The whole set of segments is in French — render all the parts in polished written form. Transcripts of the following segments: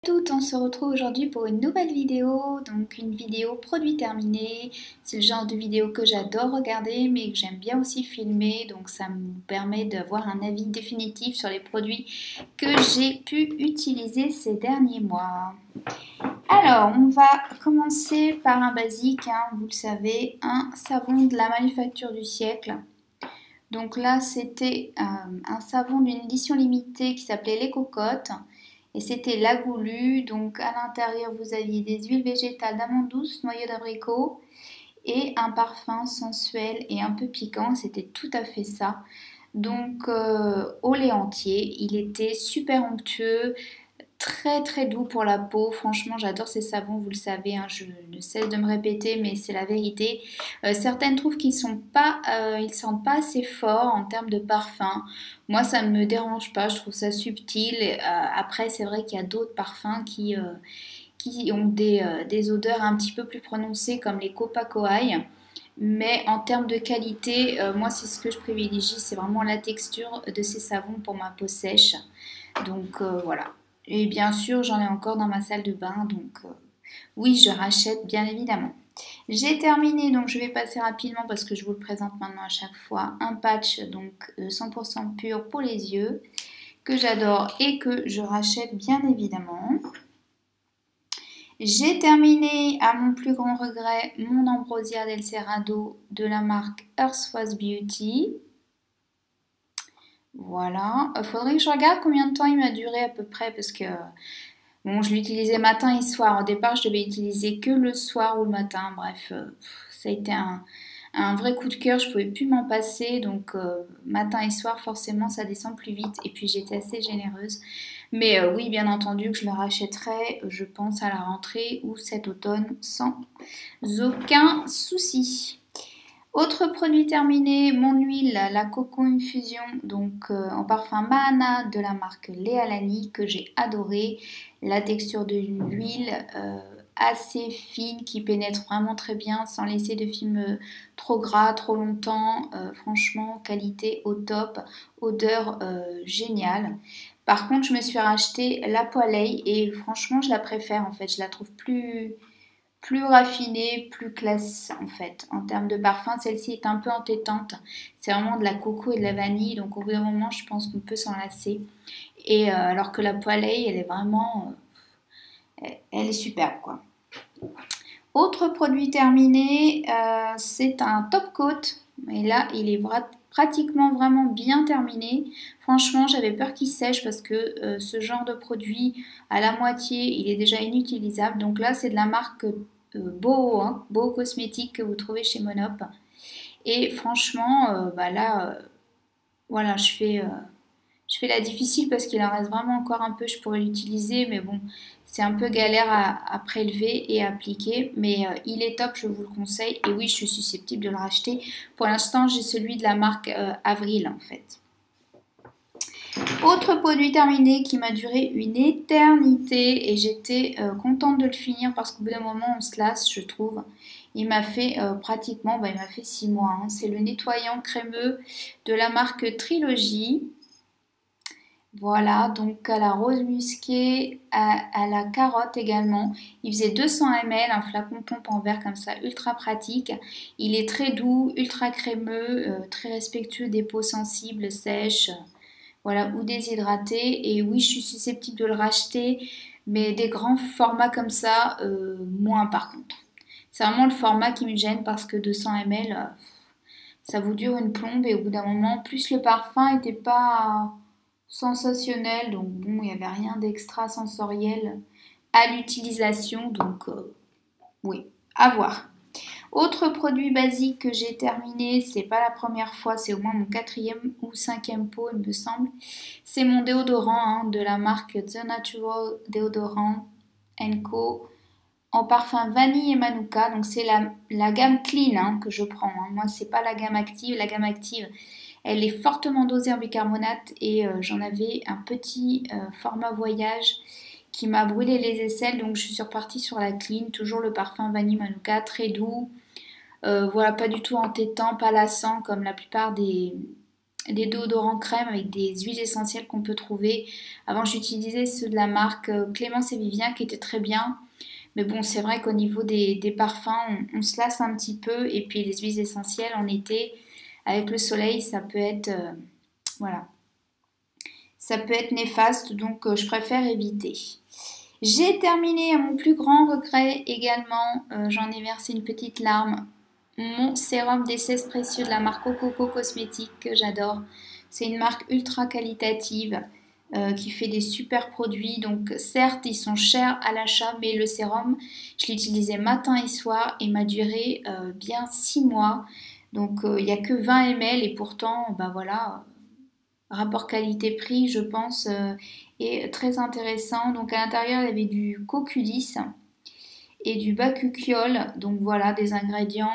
Tout, on se retrouve aujourd'hui pour une nouvelle vidéo, donc une vidéo produit terminé. C'est le genre de vidéo que j'adore regarder mais que j'aime bien aussi filmer, donc ça me permet d'avoir un avis définitif sur les produits que j'ai pu utiliser ces derniers mois. Alors, on va commencer par un basique, vous le savez, un savon de la manufacture du siècle. Donc là, c'était un savon d'une édition limitée qui s'appelait Les Cocottes. Et c'était la goulue, donc à l'intérieur vous aviez des huiles végétales d'amande douce, noyau d'abricot et un parfum sensuel et un peu piquant, c'était tout à fait ça. Donc au lait entier, il était super onctueux, très très doux pour la peau. Franchement, j'adore ces savons, vous le savez, je ne cesse de me répéter, mais c'est la vérité. Certaines trouvent qu'ils sentent pas assez fort en termes de parfum. Moi, ça ne me dérange pas, je trouve ça subtil. Après, c'est vrai qu'il y a d'autres parfums qui ont des odeurs un petit peu plus prononcées, comme les Copacoaï. Mais en termes de qualité, moi, c'est ce que je privilégie, c'est vraiment la texture de ces savons pour ma peau sèche. Donc voilà. Et bien sûr, j'en ai encore dans ma salle de bain, donc oui, je rachète bien évidemment. J'ai terminé, donc je vais passer rapidement parce que je vous le présente maintenant à chaque fois. Un patch donc 100% pur pour les yeux, que j'adore et que je rachète bien évidemment. J'ai terminé, à mon plus grand regret, mon Ambrosia del Cerrado de la marque Earth's Beauty. Voilà, faudrait que je regarde combien de temps il m'a duré à peu près parce que bon, je l'utilisais matin et soir. Au départ, je devais utiliser que le soir ou le matin. Bref, ça a été un vrai coup de cœur. Je pouvais plus m'en passer. Donc, matin et soir, forcément, ça descend plus vite. Et puis, j'étais assez généreuse. Mais oui, bien entendu que je le rachèterai, je pense, à la rentrée ou cet automne sans aucun souci. Autre produit terminé, mon huile, la Coco Infusion, donc en parfum Mahana de la marque Léa Lani, que j'ai adoré. La texture de l'huile assez fine qui pénètre vraiment très bien sans laisser de film trop gras, trop longtemps. Franchement, qualité au top, odeur géniale. Par contre, je me suis racheté la Poilei et franchement, je la préfère en fait. Je la trouve plus raffinée, plus classe en fait. En termes de parfum, celle-ci est un peu entêtante. C'est vraiment de la coco et de la vanille, donc au bout d'un moment, je pense qu'on peut s'en lasser. Et alors que la Poilei, elle est vraiment, elle est superbe quoi. Autre produit terminé, c'est un top coat. Et là, il est pratiquement vraiment bien terminé. Franchement, j'avais peur qu'il sèche parce que ce genre de produit, à la moitié, il est déjà inutilisable. Donc là, c'est de la marque Boho, Boho Cosmétique que vous trouvez chez Monop. Et franchement, là, voilà, je fais la difficile parce qu'il en reste vraiment encore un peu, je pourrais l'utiliser, mais bon, c'est un peu galère à prélever et à appliquer. Mais il est top, je vous le conseille. Et oui, je suis susceptible de le racheter. Pour l'instant, j'ai celui de la marque Avril en fait. Autre produit terminé qui m'a duré une éternité et j'étais contente de le finir parce qu'au bout d'un moment on se lasse, je trouve. Il m'a fait pratiquement, il m'a fait 6 mois. C'est le nettoyant crémeux de la marque Trilogy. Voilà, donc à la rose musquée, à la carotte également. Il faisait 200 ml, un flacon pompe en verre comme ça, ultra pratique. Il est très doux, ultra crémeux, très respectueux des peaux sensibles, sèches, voilà, ou déshydratées. Et oui, je suis susceptible de le racheter, mais des grands formats comme ça, moins par contre. C'est vraiment le format qui me gêne parce que 200 ml, ça vous dure une plombe et au bout d'un moment, plus le parfum n'était pas sensationnel, donc bon, il n'y avait rien d'extra sensoriel à l'utilisation, donc oui, à voir. Autre produit basique que j'ai terminé, c'est pas la première fois, c'est au moins mon 4e ou 5e pot, il me semble. C'est mon déodorant de la marque The Natural Deodorant Co. En parfum vanille et manuka, donc c'est la gamme clean que je prends. Moi, c'est pas la gamme active. La gamme active, elle est fortement dosée en bicarbonate et j'en avais un petit format voyage qui m'a brûlé les aisselles, donc je suis repartie sur la clean, toujours le parfum vanille manuka, très doux, voilà, pas du tout entêtant, pas lassant comme la plupart des déodorants crème avec des huiles essentielles qu'on peut trouver. Avant, j'utilisais ceux de la marque Clémence et Vivien qui étaient très bien. Mais bon, c'est vrai qu'au niveau des parfums, on se lasse un petit peu. Et puis les huiles essentielles en été, avec le soleil, ça peut être, voilà, ça peut être néfaste. Donc je préfère éviter. J'ai terminé à mon plus grand regret également. J'en ai versé une petite larme. Mon sérum d'essence précieux de la marque Coco Cosmétiques que j'adore. C'est une marque ultra qualitative qui fait des super produits. Donc certes, ils sont chers à l'achat, mais le sérum, je l'utilisais matin et soir et m'a duré bien 6 mois. Donc il n'y a que 20 ml et pourtant, bah voilà, rapport qualité-prix, je pense, est très intéressant. Donc à l'intérieur, il y avait du coculis et du bakuchiol. Donc voilà, des ingrédients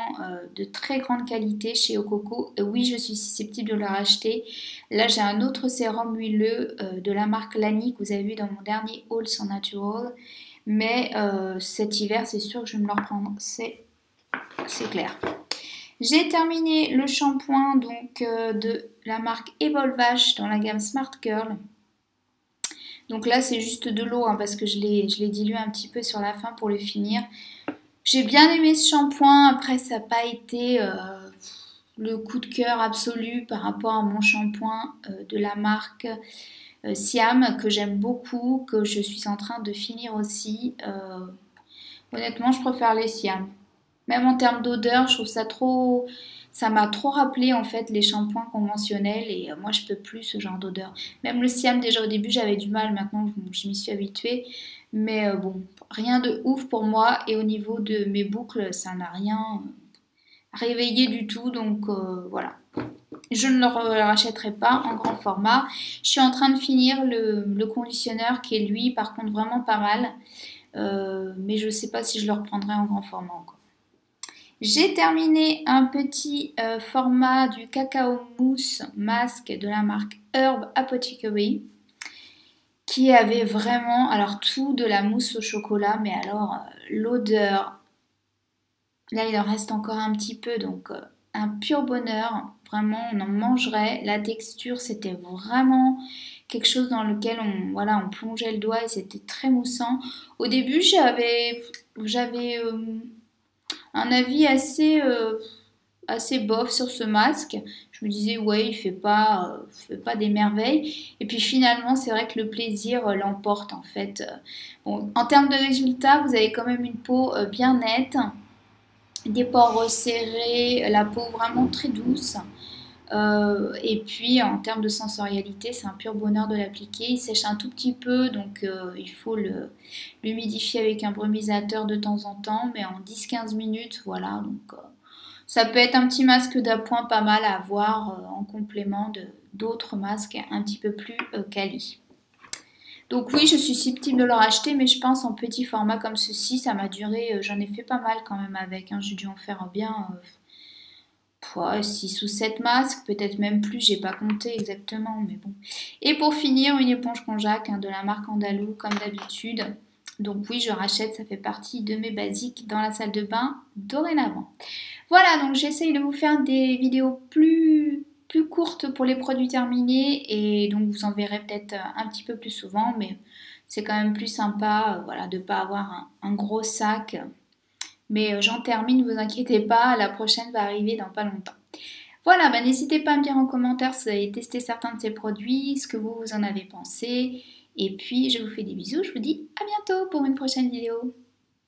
de très grande qualité chez Ococo. Oui, je suis susceptible de le racheter. Là, j'ai un autre sérum huileux de la marque Lani que vous avez vu dans mon dernier haul sur Natural. Mais cet hiver, c'est sûr que je vais me le reprendre. C'est clair. J'ai terminé le shampoing donc de la marque Evolvash dans la gamme Smart Curl. Donc là, c'est juste de l'eau hein, parce que je l'ai dilué un petit peu sur la fin pour le finir. J'ai bien aimé ce shampoing. Après, ça n'a pas été le coup de cœur absolu par rapport à mon shampoing de la marque Siam que j'aime beaucoup, que je suis en train de finir aussi. Honnêtement, je préfère les Siam. Même en termes d'odeur, je trouve ça trop... Ça m'a trop rappelé en fait les shampoings conventionnels et moi je peux plus ce genre d'odeur. Même le Siam déjà au début j'avais du mal, maintenant je m'y suis habituée. Mais bon, rien de ouf pour moi et au niveau de mes boucles ça n'a rien réveillé du tout donc voilà. Je ne le rachèterai pas en grand format. Je suis en train de finir le conditionneur qui est lui par contre vraiment pas mal. Mais je ne sais pas si je le reprendrai en grand format encore. J'ai terminé un petit format du cacao mousse masque de la marque Herb Apothecary qui avait vraiment, alors tout de la mousse au chocolat, mais alors l'odeur, là il en reste encore un petit peu, donc un pur bonheur, vraiment on en mangerait, la texture c'était vraiment quelque chose dans lequel on plongeait le doigt et c'était très moussant. Au début j'avais un avis assez bof sur ce masque. Je me disais, ouais, il fait pas des merveilles. Et puis finalement, c'est vrai que le plaisir l'emporte en fait. Bon, en termes de résultats, vous avez quand même une peau bien nette, des pores resserrés, la peau vraiment très douce. Et puis en termes de sensorialité, c'est un pur bonheur de l'appliquer. Il sèche un tout petit peu, donc il faut l'humidifier avec un brumisateur de temps en temps, mais en 10-15 minutes, voilà. Donc ça peut être un petit masque d'appoint pas mal à avoir en complément d'autres masques un petit peu plus quali. Donc oui, je suis susceptible de le racheter, mais je pense en petit format comme ceci, ça m'a duré, j'en ai fait pas mal quand même avec, hein. J'ai dû en faire bien 6 ou 7 masques, peut-être même plus, j'ai pas compté exactement, mais bon. Et pour finir, une éponge Conjac hein, de la marque Andalou, comme d'habitude. Donc oui, je rachète, ça fait partie de mes basiques dans la salle de bain dorénavant. Voilà, donc j'essaye de vous faire des vidéos plus courtes pour les produits terminés et donc vous en verrez peut-être un petit peu plus souvent, mais c'est quand même plus sympa voilà, de ne pas avoir un gros sac. Mais j'en termine, ne vous inquiétez pas, la prochaine va arriver dans pas longtemps. Voilà, bah, n'hésitez pas à me dire en commentaire si vous avez testé certains de ces produits, ce que vous en avez pensé. Et puis, je vous fais des bisous, je vous dis à bientôt pour une prochaine vidéo.